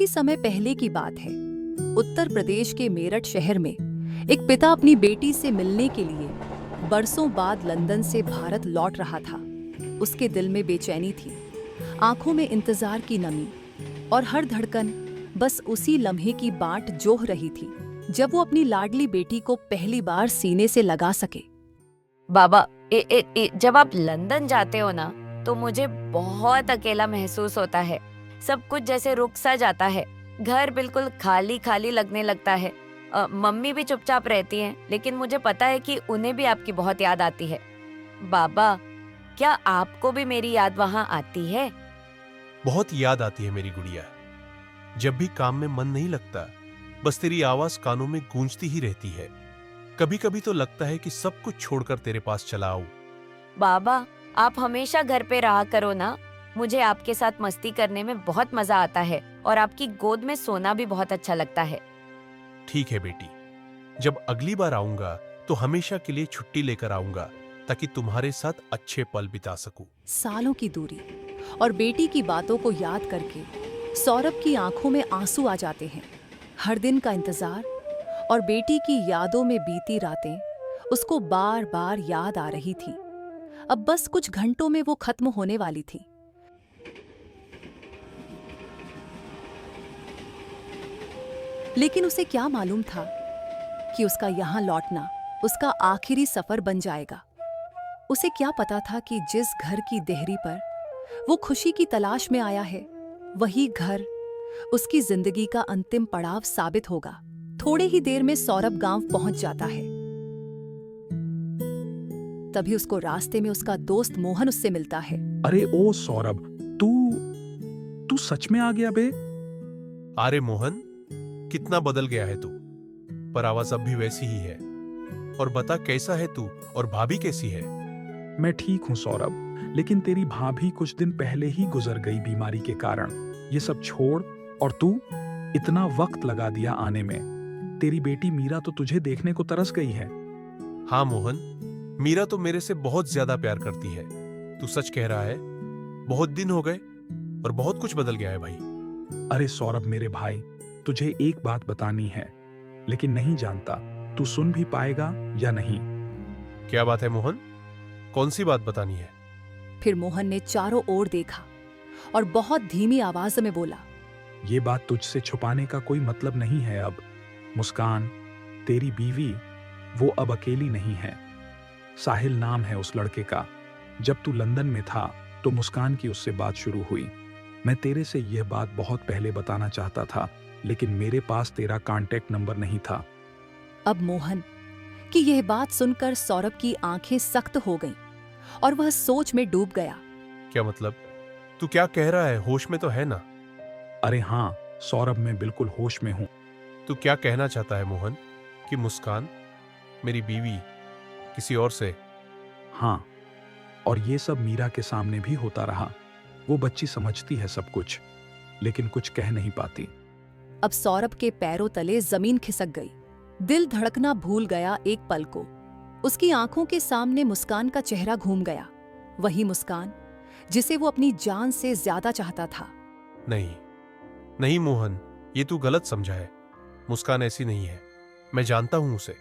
ही समय पहले की बात है। उत्तर प्रदेश के मेरठ शहर में एक पिता अपनी बेटी से मिलने के लिए बरसों बाद लंदन से भारत लौट रहा था। उसके दिल में बेचैनी थी, आंखों में इंतजार की नमी और हर धड़कन बस उसी लम्हे की बाट जोह रही थी जब वो अपनी लाडली बेटी को पहली बार सीने से लगा सके। बाबा, जब आप लंदन जाते हो ना तो मुझे बहुत अकेला महसूस होता है। सब कुछ जैसे रुक सा जाता है। घर बिल्कुल खाली खाली लगने लगता है। मम्मी भी चुपचाप रहती हैं, लेकिन मुझे पता है कि उन्हें भी आपकी बहुत याद आती है। बाबा, क्या आपको भी मेरी याद वहाँ आती है? बहुत याद आती है मेरी गुड़िया। जब भी काम में मन नहीं लगता, बस तेरी आवाज कानों में गूंजती ही रहती है। कभी कभी तो लगता है कि सब कुछ छोड़कर तेरे पास चला आऊं। बाबा, आप हमेशा घर पे रहा करो ना। मुझे आपके साथ मस्ती करने में बहुत मजा आता है और आपकी गोद में सोना भी बहुत अच्छा लगता है। ठीक है बेटी, जब अगली बार आऊंगा तो हमेशा के लिए छुट्टी लेकर आऊंगा ताकि तुम्हारे साथ अच्छे पल बिता सकूं। सालों की दूरी और बेटी की बातों को याद करके सौरभ की आंखों में आंसू आ जाते हैं। हर दिन का इंतजार और बेटी की यादों में बीती रातें उसको बार बार याद आ रही थी। अब बस कुछ घंटों में वो खत्म होने वाली थी। लेकिन उसे क्या मालूम था कि उसका यहाँ लौटना उसका आखिरी सफर बन जाएगा। उसे क्या पता था कि जिस घर की देहरी पर वो खुशी की तलाश में आया है, वही घर उसकी जिंदगी का अंतिम पड़ाव साबित होगा। थोड़े ही देर में सौरभ गांव पहुंच जाता है। तभी उसको रास्ते में उसका दोस्त मोहन उससे मिलता है। अरे ओ सौरभ, तू सच में आ गया बे? अरे मोहन, कितना बदल गया है तू, पर आवाज अब भी वैसी ही है। और बता, कैसा है तू और भाभी कैसी है? मैं ठीक हूँ सौरभ, लेकिन तेरी भाभी कुछ दिन पहले ही गुजर गई बीमारी के कारण। ये सब छोड़, और तू इतना वक्त लगा दिया आने में। तेरी बेटी मीरा तो तुझे देखने को तरस गई है। हाँ मोहन, मीरा तो मेरे से बहुत ज्यादा प्यार करती है। तू सच कह रहा है, बहुत दिन हो गए और बहुत कुछ बदल गया है भाई। अरे सौरभ मेरे भाई, तुझे एक बात बतानी है, लेकिन नहीं जानता तू सुन भी पाएगा या नहीं। क्या बात है मोहन? कौन सी बात बतानी है? फिर मोहन ने चारों ओर देखा और बहुत धीमी आवाज में बोला, ये बात तुझसे छुपाने का कोई मतलब नहीं है अब। मुस्कान, तेरी बीवी, वो अब अकेली नहीं है। साहिल नाम है उस लड़के का। जब तू लंदन में था तो मुस्कान की उससे बात शुरू हुई। मैं तेरे से यह बात बहुत पहले बताना चाहता था, लेकिन मेरे पास तेरा कांटेक्ट नंबर नहीं था। अब मोहन कि यह बात सुनकर सौरभ की आंखें सख्त हो गईं और वह सोच में डूब गया। क्या मतलब? तू क्या कह रहा है? होश में तो है ना? अरे हाँ सौरभ, मैं बिल्कुल होश में हूँ। तू क्या कहना चाहता है मोहन, कि मुस्कान मेरी बीवी किसी और से? हाँ, और ये सब मीरा के सामने भी होता रहा। वो बच्ची समझती है सब कुछ, लेकिन कुछ कह नहीं पाती। अब सौरभ के पैरों तले जमीन खिसक गई। दिल धड़कना भूल गया एक पल को। उसकी आंखों के सामने मुस्कान का चेहरा घूम गया, वही मुस्कान जिसे वो अपनी जान से ज्यादा चाहता था। नहीं नहीं मोहन, ये तू गलत समझा है। मुस्कान ऐसी नहीं है, मैं जानता हूं उसे।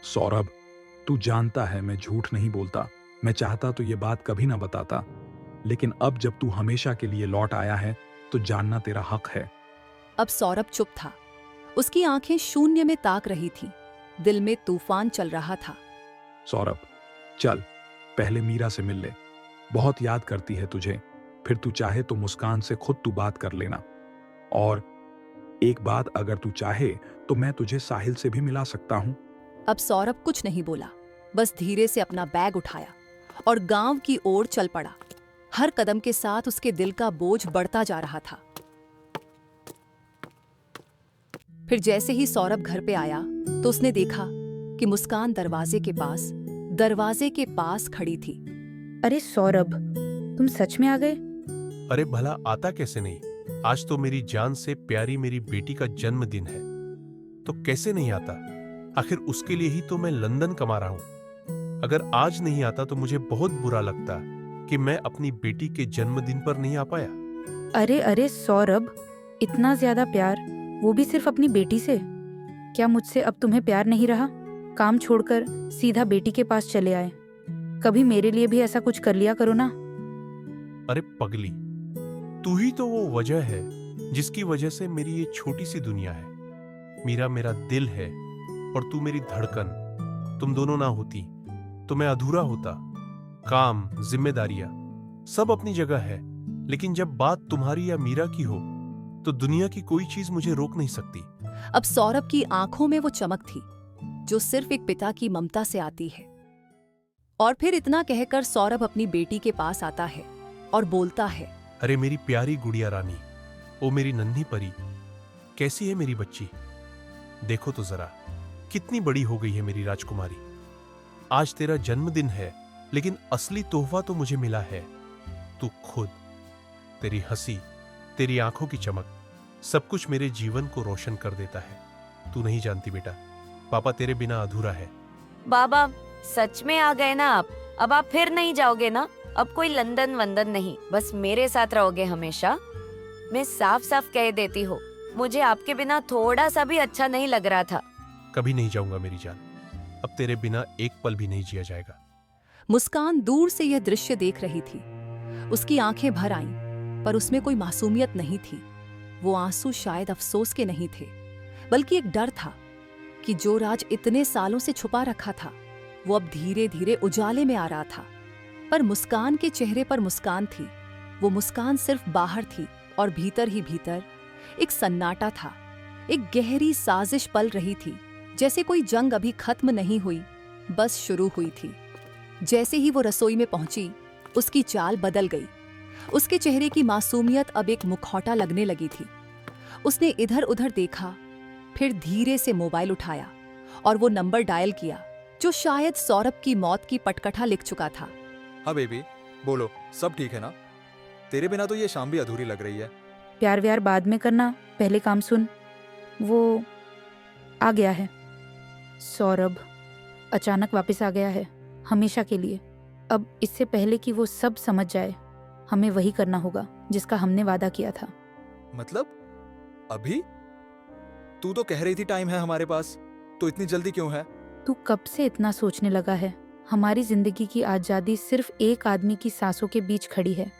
सौरभ, तू जानता है मैं झूठ नहीं बोलता। मैं चाहता तो ये बात कभी ना बताता, लेकिन अब जब तू हमेशा के लिए लौट आया है तो जानना तेरा हक है। अब सौरभ चुप था। उसकी आंखें शून्य में ताक रही थीं। दिल में तूफान चल रहा था। सौरभ, चल पहले मीरा से मिल ले। बहुत याद करती है तुझे। फिर तू चाहे तो मुस्कान से खुद तू बात कर लेना। और एक बात, अगर तू चाहे तो मैं तुझे साहिल से भी मिला सकता हूं। अब सौरभ कुछ नहीं बोला, बस धीरे से अपना बैग उठाया और गांव की ओर चल पड़ा। हर कदम के साथ उसके दिल का बोझ बढ़ता जा रहा था। फिर जैसे ही सौरभ घर पे आया तो उसने देखा कि मुस्कान दरवाजे के पास खड़ी थी। अरे सौरभ, तुम सच में आ गए? अरे भला आता कैसे नहीं? आज तो मेरी जान से प्यारी मेरी बेटी का जन्मदिन है, तो कैसे नहीं आता? आखिर उसके लिए ही तो मैं लंदन कमा रहा हूं। अगर आज नहीं आता तो मुझे बहुत बुरा लगता कि मैं अपनी बेटी के जन्मदिन पर नहीं आ पाया। अरे अरे सौरभ, इतना ज्यादा प्यार, वो भी सिर्फ अपनी बेटी से? क्या मुझसे अब तुम्हें प्यार नहीं रहा? काम छोड़कर सीधा बेटी के पास चले आए। कभी मेरे लिए भी ऐसा कुछ कर लिया करो ना। अरे पगली, तू ही तो वो वजह है जिसकी वजह से मेरी ये छोटी सी दुनिया है। मीरा मेरा दिल है और तू मेरी धड़कन। तुम दोनों ना होती तो मैं अधूरा होता। काम, जिम्मेदारियां सब अपनी जगह है, लेकिन जब बात तुम्हारी या मीरा की हो तो दुनिया की कोई चीज मुझे रोक नहीं सकती। अब सौरभ की आंखों में वो चमक थी जो सिर्फ एक पिता की ममता से आती है। और फिर इतना कहकर सौरभ अपनी बेटी के पास आता है और बोलता है, अरे मेरी प्यारी गुड़िया रानी, ओ मेरी नन्ही परी, कैसी है मेरी बच्ची? देखो तो जरा, कितनी बड़ी हो गई है मेरी राजकुमारी। आज तेरा जन्मदिन है, लेकिन असली तोहफा तो मुझे मिला है तू खुद। तेरी हंसी, तेरी आंखों की चमक, सब कुछ मेरे जीवन को रोशन कर देता है। तू नहीं जानती बेटा, पापा तेरे बिना अधूरा है। बाबा, सच में आ गए ना आप? अब आप फिर नहीं जाओगे ना? अब कोई लंदन वंदन नहीं, बस मेरे साथ रहोगे हमेशा? मैं साफ साफ कह देती हूँ, मुझे आपके बिना थोड़ा सा भी अच्छा नहीं लग रहा था। कभी नहीं जाऊंगा मेरी जान, अब तेरे बिना एक पल भी नहीं जिया जाएगा। मुस्कान दूर से यह दृश्य देख रही थी। उसकी आंखें भर आईं, पर उसमें कोई मासूमियत नहीं थी। वो आंसू शायद अफसोस के नहीं थे, बल्कि एक डर था कि जो राज इतने सालों से छुपा रखा था वो अब धीरे धीरे उजाले में आ रहा था। पर मुस्कान के चेहरे पर मुस्कान थी। वो मुस्कान सिर्फ बाहर थी और भीतर ही भीतर एक सन्नाटा था। एक गहरी साजिश पल रही थी, जैसे कोई जंग अभी खत्म नहीं हुई, बस शुरू हुई थी। जैसे ही वो रसोई में पहुंची, उसकी चाल बदल गई। उसके चेहरे की मासूमियत अब एक मुखौटा लगने लगी थी। उसने इधर उधर देखा, फिर धीरे से मोबाइल उठाया और वो नंबर डायल किया जो शायद सौरभ की मौत की पटकथा लिख चुका था। हाँ बेबी, बोलो, सब ठीक है ना? तेरे बिना तो ये शाम भी अधूरी लग रही है। प्यार व्यार बाद में करना, पहले काम सुन। वो आ गया है। सौरभ अचानक वापस आ गया है, हमेशा के लिए। अब इससे पहले कि वो सब समझ जाए, हमें वही करना होगा जिसका हमने वादा किया था। मतलब अभी? तू तो कह रही थी टाइम है हमारे पास, तो इतनी जल्दी क्यों है? तू कब से इतना सोचने लगा है? हमारी जिंदगी की आज़ादी सिर्फ एक आदमी की सांसों के बीच खड़ी है,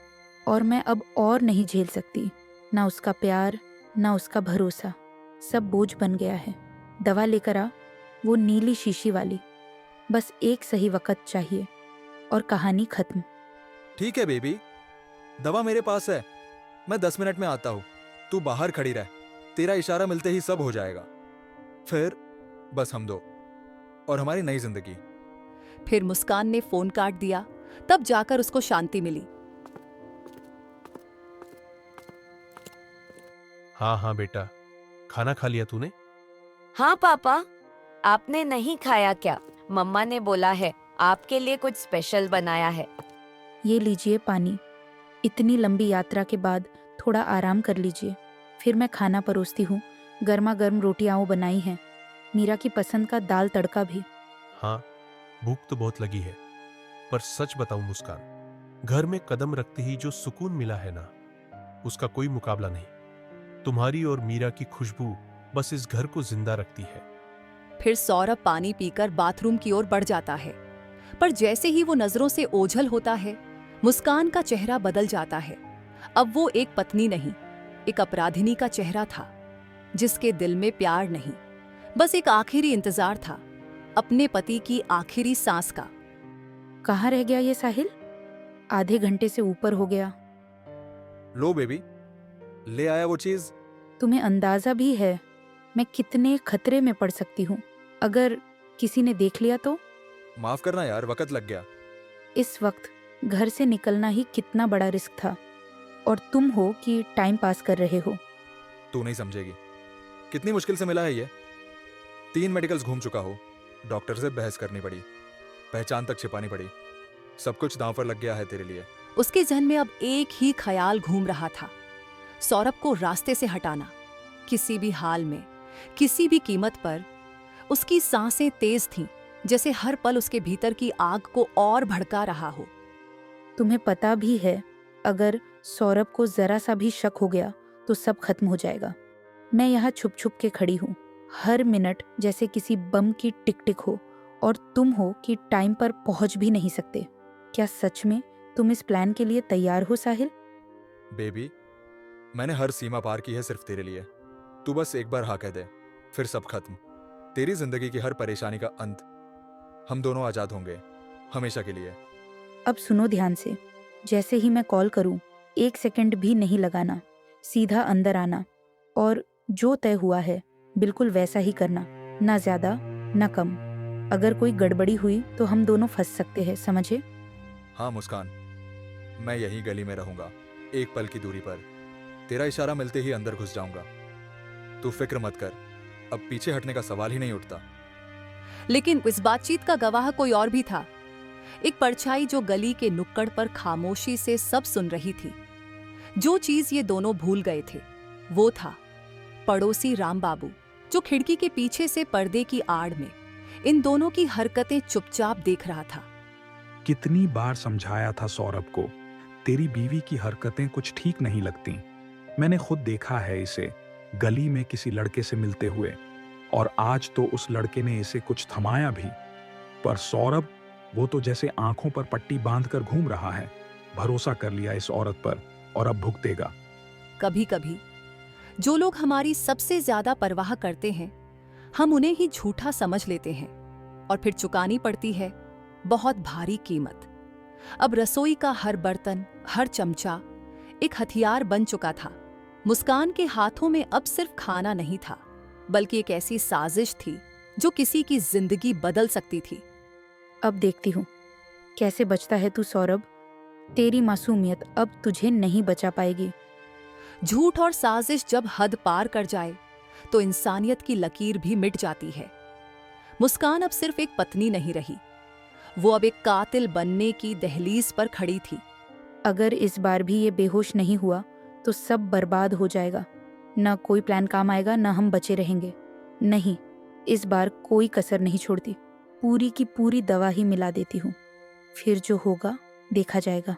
और मैं अब और नहीं झेल सकती। ना उसका प्यार, ना उसका भरोसा, सब बोझ बन गया है। दवा लेकर आ, वो नीली शीशी वाली। बस एक सही वक्त चाहिए और कहानी खत्म। ठीक है बेबी, दवा मेरे पास है, मैं 10 मिनट में आता हूँ। तू बाहर खड़ी रह, तेरा इशारा मिलते ही सब हो जाएगा। फिर बस हम दो और हमारी नई जिंदगी। फिर मुस्कान ने फोन काट दिया। तब जाकर उसको शांति मिली। हाँ हाँ बेटा, खाना खा लिया तूने? हाँ पापा, आपने नहीं खाया क्या? मम्मा ने बोला है आपके लिए कुछ स्पेशल बनाया है। ये लीजिए पानी। इतनी लंबी यात्रा के बाद थोड़ा आराम कर लीजिए, फिर मैं खाना परोसती हूँ। गर्मा गर्म रोटियाँ बनाई हैं, मीरा की पसंद का दाल तड़का भी। हाँ, भूख तो बहुत लगी है, पर सच बताऊं मुस्कान, घर में कदम रखते ही जो सुकून मिला है ना, उसका कोई मुकाबला नहीं। तुम्हारी और मीरा की खुशबू बस इस घर को जिंदा रखती है। फिर सौरभ पानी पीकर बाथरूम की ओर बढ़ जाता है, पर जैसे ही वो नजरों से ओझल होता है, मुस्कान का चेहरा बदल जाता है। अब वो एक पत्नी नहीं, एक अपराधिनी का चेहरा था, जिसके दिल में प्यार नहीं, बस एक आखिरी इंतजार था, अपने पति की आखिरी सांस का। कहाँ रह गया ये साहिल? आधे घंटे से ऊपर हो गया। लो बेबी, ले आया वो चीज। तुम्हें अंदाजा भी है मैं कितने खतरे में पड़ सकती हूँ अगर किसी ने देख लिया तो? माफ करना यार, वक्त लग गया। इस वक्त घर से निकलना ही कितना बड़ा रिस्क था, और तुम हो कि टाइम पास कर रहे हो। तू नहीं समझेगी, कितनी मुश्किल से मिला है ये। 3 मेडिकल्स घूम चुका हो, डॉक्टर से बहस करनी पड़ी, पहचान तक छिपानी पड़ी, सब कुछ दांव पर लग गया है तेरे लिए। उसके जहन में अब एक ही ख्याल घूम रहा था, सौरभ को रास्ते से हटाना, किसी भी हाल में, किसी भी कीमत पर। उसकी सांसें तेज थीं, जैसे हर पल उसके भीतर की आग को और भड़का रहा हो। तुम्हें पता भी है, अगर सौरभ को जरा सा भी शक हो गया तो सब खत्म हो जाएगा। मैं यहाँ छुप छुप के खड़ी हूँ, हर मिनट जैसे किसी बम की टिक टिक हो, और तुम हो कि टाइम पर पहुँच भी नहीं सकते। क्या सच में तुम इस प्लान के लिए तैयार हो साहिल? बेबी, मैंने हर सीमा पार की है सिर्फ तेरे लिए। तू बस एक बार हाँ कह दे, फिर सब खत्म। तेरी जिंदगी की हर परेशानी का अंत। हम दोनों आजाद होंगे, हमेशा के लिए। अब सुनो ध्यान से, जैसे ही मैं कॉल करूं, 1 सेकंड भी नहीं लगाना, सीधा अंदर आना, और जो तय हुआ है बिल्कुल वैसा ही करना, ना ज्यादा ना कम। अगर कोई गड़बड़ी हुई तो हम दोनों फंस सकते हैं, समझे? हाँ मुस्कान, मैं यही गली में रहूंगा, एक पल की दूरी पर। तेरा इशारा मिलते ही अंदर घुस जाऊंगा। तू फिक्र मत कर, अब पीछे हटने का सवाल ही नहीं उठता। लेकिन इस बातचीत का गवाह कोई और भी था। एक परछाई जो गली के नुक्कड़ पर खामोशी से सब सुन रही थी। जो चीज ये दोनों भूल गए थे वो था पड़ोसी राम बाबू, जो खिड़की के पीछे से पर्दे की आड़ में इन दोनों की हरकतें चुपचाप देख रहा था। कितनी बार समझाया था सौरभ को, तेरी बीवी की हरकतें कुछ ठीक नहीं लगती। मैंने खुद देखा है इसे गली में किसी लड़के से मिलते हुए, और आज तो उस लड़के ने इसे कुछ थमाया भी। पर सौरभ, वो तो जैसे आंखों पर पट्टी बांधकर घूम रहा है। भरोसा कर लिया इस औरत पर और अब भुगतेगा। कभी कभी जो लोग हमारी सबसे ज्यादा परवाह करते हैं, हम उन्हें ही झूठा समझ लेते हैं, और फिर चुकानी पड़ती है बहुत भारी कीमत। अब रसोई का हर बर्तन, हर चमचा एक हथियार बन चुका था। मुस्कान के हाथों में अब सिर्फ खाना नहीं था, बल्कि एक ऐसी साजिश थी जो किसी की जिंदगी बदल सकती थी। अब देखती हूँ कैसे बचता है तू सौरभ। तेरी मासूमियत अब तुझे नहीं बचा पाएगी। झूठ और साजिश जब हद पार कर जाए तो इंसानियत की लकीर भी मिट जाती है। मुस्कान अब सिर्फ एक पत्नी नहीं रही, वो अब एक कातिल बनने की दहलीज पर खड़ी थी। अगर इस बार भी ये बेहोश नहीं हुआ तो सब बर्बाद हो जाएगा। ना कोई प्लान काम आएगा, ना हम बचे रहेंगे। नहीं, इस बार कोई कसर नहीं छोड़ती। पूरी की पूरी दवा ही मिला देती हूँ, फिर जो होगा देखा जाएगा।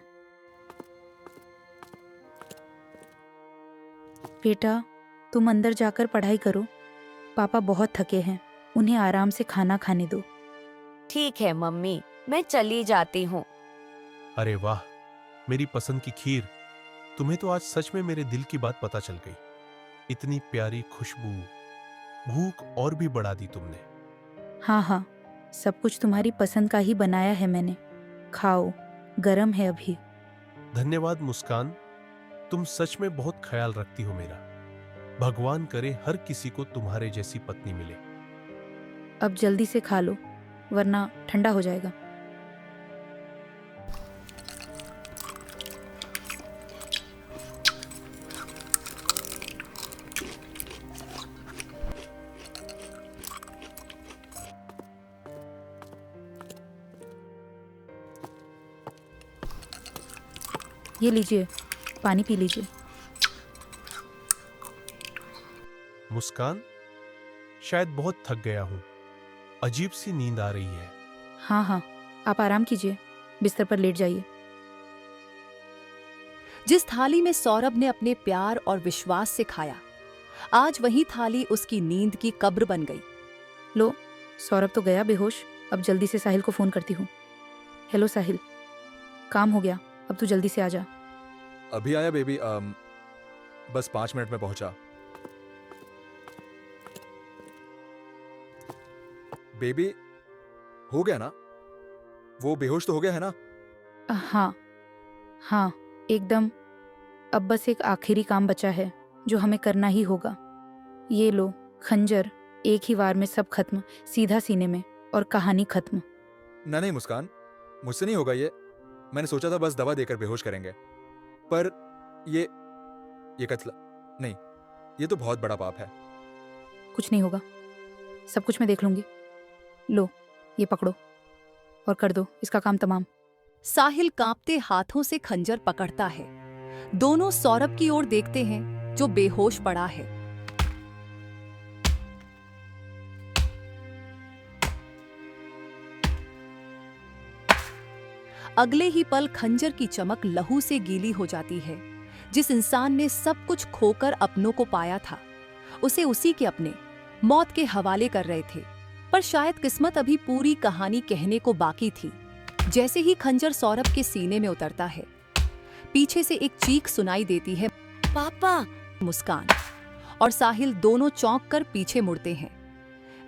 बेटा, तुम अंदर जाकर पढ़ाई करो। पापा बहुत थके हैं, उन्हें आराम से खाना खाने दो। ठीक है मम्मी, मैं चली जाती हूँ। अरे वाह, मेरी पसंद की खीर। तुम्हें तो आज सच में मेरे दिल की बात पता चल गई। इतनी प्यारी खुशबू, भूख और भी बढ़ा दी तुमने। हाँ हाँ, सब कुछ तुम्हारी पसंद का ही बनाया है मैंने। खाओ, गरम है अभी। धन्यवाद मुस्कान, तुम सच में बहुत ख्याल रखती हो मेरा। भगवान करे हर किसी को तुम्हारे जैसी पत्नी मिले। अब जल्दी से खा लो, वरना ठंडा हो जाएगा। ये लीजिए, पानी पी लीजिए। मुस्कान, शायद बहुत थक गया हूं। अजीब सी नींद आ रही है। हाँ हाँ, आप आराम कीजिए, बिस्तर पर लेट जाइए। जिस थाली में सौरभ ने अपने प्यार और विश्वास से खाया, आज वही थाली उसकी नींद की कब्र बन गई। लो, सौरभ तो गया बेहोश। अब जल्दी से साहिल को फोन करती हूँ। हेलो साहिल, काम हो गया, अब तू जल्दी से आ जा। अभी आया बेबी, बस 5 मिनट में पहुंचा। बेबी, हो गया ना? वो बेहोश तो हो गया है ना? हाँ हाँ, एकदम। अब बस एक आखिरी काम बचा है जो हमें करना ही होगा। ये लो खंजर, एक ही वार में सब खत्म, सीधा सीने में, और कहानी खत्म। ना नहीं मुस्कान, मुझसे नहीं होगा ये। मैंने सोचा था बस दवा देकर बेहोश करेंगे, पर ये कत्ल नहीं, ये तो बहुत बड़ा पाप है। कुछ नहीं होगा, सब कुछ मैं देख लूंगी। लो, ये पकड़ो और कर दो इसका काम तमाम। साहिल कांपते हाथों से खंजर पकड़ता है। दोनों सौरभ की ओर देखते हैं जो बेहोश पड़ा है। अगले ही पल खंजर की चमक लहू से गीली हो जाती है, जिस इंसान ने सब कुछ खोकर अपनों को पाया था, उसे उसी के अपने मौत के हवाले कर रहे थे। पर शायद किस्मत अभी पूरी कहानी कहने को बाकी थी। जैसे ही खंजर सौरभ के सीने में उतरता है, पीछे से एक चीख सुनाई देती है, पापा। मुस्कान और साहिल दोनों चौंक कर पीछे मुड़ते हैं।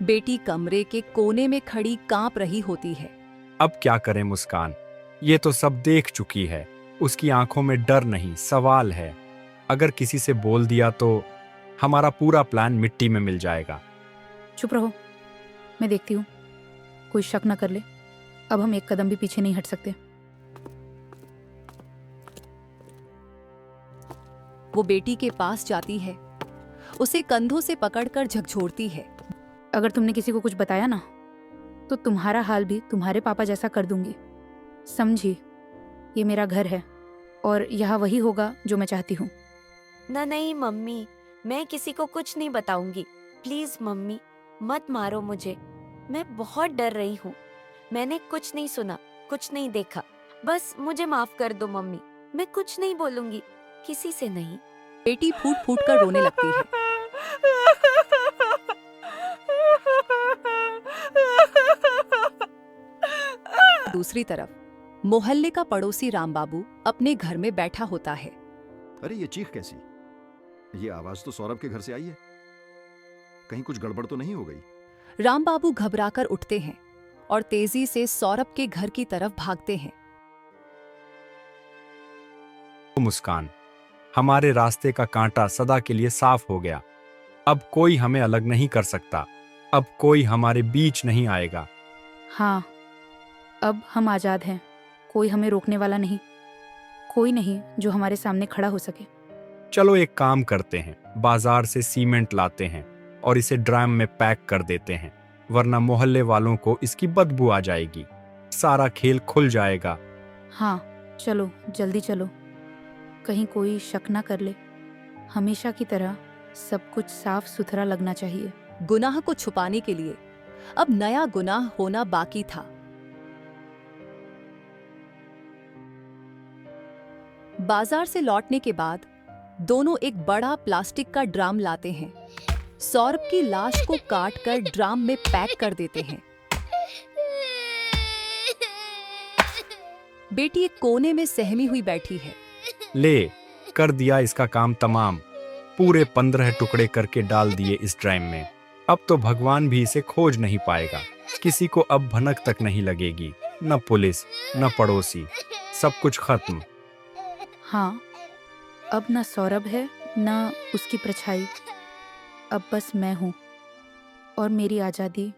बेटी कमरे के कोने में खड़ी कांप रही होती है। अब क्या करें मुस्कान, ये तो सब देख चुकी है। उसकी आंखों में डर नहीं, सवाल है। अगर किसी से बोल दिया तो हमारा पूरा प्लान मिट्टी में मिल जाएगा। चुप रहो, मैं देखती हूँ, कोई शक न कर ले। अब हम एक कदम भी पीछे नहीं हट सकते। वो बेटी के पास जाती है, उसे कंधों से पकड़कर झकझोरती है। अगर तुमने किसी को कुछ बताया ना, तो तुम्हारा हाल भी तुम्हारे पापा जैसा कर दूंगी। समझी, ये मेरा घर है और यहाँ वही होगा जो मैं चाहती हूँ। ना नहीं मम्मी, मैं किसी को कुछ नहीं बताऊंगी। प्लीज मम्मी, मत मारो मुझे। मैं बहुत डर रही हूँ। मैंने कुछ नहीं सुना, कुछ नहीं देखा। बस मुझे माफ कर दो मम्मी। मैं कुछ नहीं बोलूंगी, किसी से नहीं। बेटी फूट फूट कर रोने लगती है। दूसरी तरफ मोहल्ले का पड़ोसी रामबाबू अपने घर में बैठा होता है। अरे ये चीख कैसी? ये आवाज तो सौरभ के घर से आई है। कहीं कुछ गड़बड़ तो नहीं हो गई? रामबाबू घबराकर उठते हैं और तेजी से सौरभ के घर की तरफ भागते हैं। मुस्कान, हमारे रास्ते का कांटा सदा के लिए साफ हो गया। अब कोई हमें अलग नहीं कर सकता। अब कोई हमारे बीच नहीं आएगा। हाँ, अब हम आज़ाद हैं। कोई हमें रोकने वाला नहीं, कोई नहीं जो हमारे सामने खड़ा हो सके। चलो एक काम करते हैं, बाजार से सीमेंट लाते हैं और इसे ड्रम में पैक कर देते हैं, वरना मोहल्ले वालों को इसकी बदबू आ जाएगी। सारा खेल खुल जाएगा। हाँ चलो, जल्दी चलो, कहीं कोई शक ना कर ले। हमेशा की तरह सब कुछ साफ सुथरा लगना चाहिए। गुनाह को छुपाने के लिए अब नया गुनाह होना बाकी था। बाजार से लौटने के बाद दोनों एक बड़ा प्लास्टिक का ड्राम लाते हैं। सौरभ की लाश को काटकर ड्राम में पैक कर देते हैं। बेटी एक कोने में सहमी हुई बैठी है। ले, कर दिया इसका काम तमाम। पूरे 15 टुकड़े करके डाल दिए इस ड्रम में। अब तो भगवान भी इसे खोज नहीं पाएगा। किसी को अब भनक तक नहीं लगेगी, न पुलिस न पड़ोसी, सब कुछ खत्म। हाँ, अब ना सौरभ है ना उसकी परछाई। अब बस मैं हूँ और मेरी आज़ादी